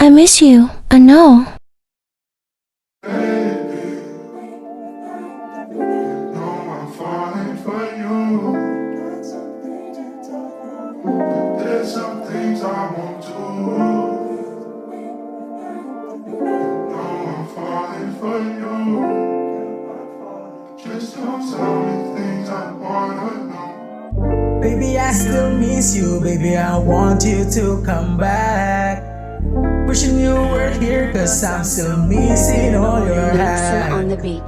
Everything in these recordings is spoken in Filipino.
I miss you, I know. There's some things I won't do. No, I'm falling for you. Just don't tell me things I wanna know. Baby, I still miss you. Baby, I want you to come back. Wishing you were here, cause I'm still missing all your Nixon on hack. the beat.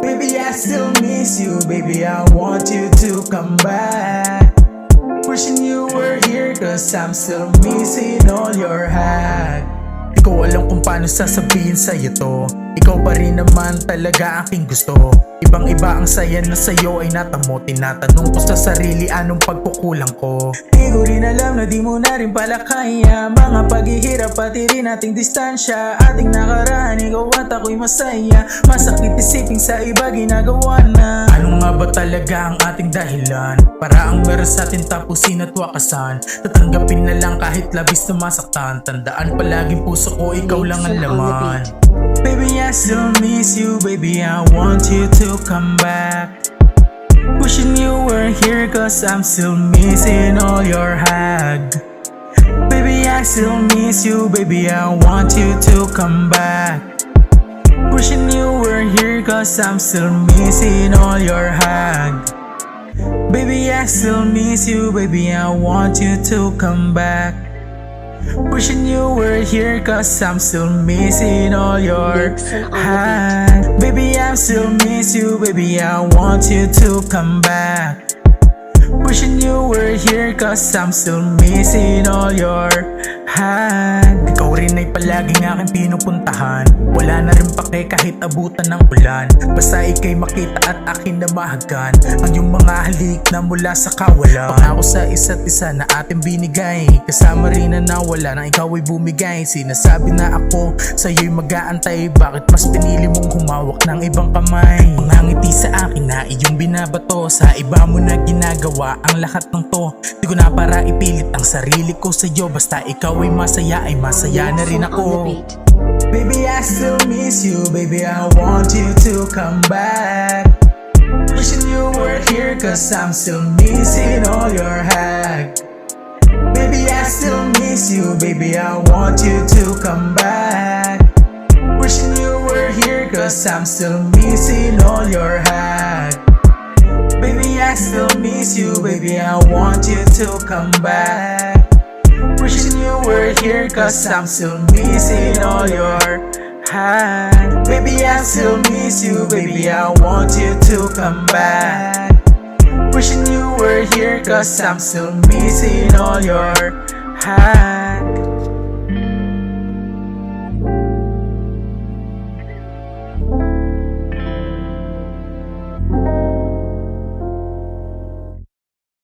Baby, I still miss you. Baby, I want you to come back. Wishing you were here, cause I'm still missing all your hack. Di ko alam kung paano sasabihin sa'yo to. Ikaw pa rin naman talaga aking gusto. Ibang iba ang saya na sa'yo ay natamo. Tinatanong ko sa sarili anong pagkukulang ko. Di ko rin alam na di mo na rin pala kaya. Mga paghihirap pati rin ating distansya. Ating nakaraan, ikaw at ako'y masaya. Masakit isipin sa iba ginagawa na. Ano nga ba talaga ang ating dahilan? Para ang meron sa atin tapusin at wakasan. Tatanggapin na lang kahit labis na masaktan. Tandaan palaging puso ko ikaw lang ang laman. Baby, I still miss you. Baby, I want you to come back. Wishing you were here, cause I'm still missing all your hug. Baby, I still miss you. Baby, I want you to come back. Wishing you were here, cause I'm still missing all your hug. Baby, I still miss you. Baby, I want you to come back. Wishing you were here, cause I'm still missing all your Nixon on the hand. Baby, I still miss you. Baby, I want you to come back. Wishing you were here, cause I'm still missing all your hand. Ikaw rin ay palaging aking pinupuntahan. Wala na rin pake kahit abutan ng ulan. Basta ikay makita at akin na mahagan. Ang iyong mga halik na mula sa kawalan. Pangako sa isa't isa na ating binigay. Kasama rin na nawala na ikaw ay bumigay. Sinasabi na ako sa'yo'y mag-aantay. Bakit mas pinili mong humawak ng ibang kamay? Mangangiti sa akin na iyong binabato. Sa iba mo na ginagawa ang lahat ng to. Di ko na para ipilit ang sarili ko sa'yo. Basta ikaw ay masaya na rin Nixon on the ako. beat. Baby, I still miss you. Baby, I want you to come back. Wishing you were here, cause I'm still missing all your hack. Baby, I still miss you. Baby, I want you to come back. Wishing you were here, cause I'm still missing all your hack. Baby, I still miss you. Baby, I want you to come back. Wishing you were here, cause I'm still missing all your hand. Baby, I still miss you. Baby, I want you to come back. Wishing you were here, cause I'm still missing all your hand.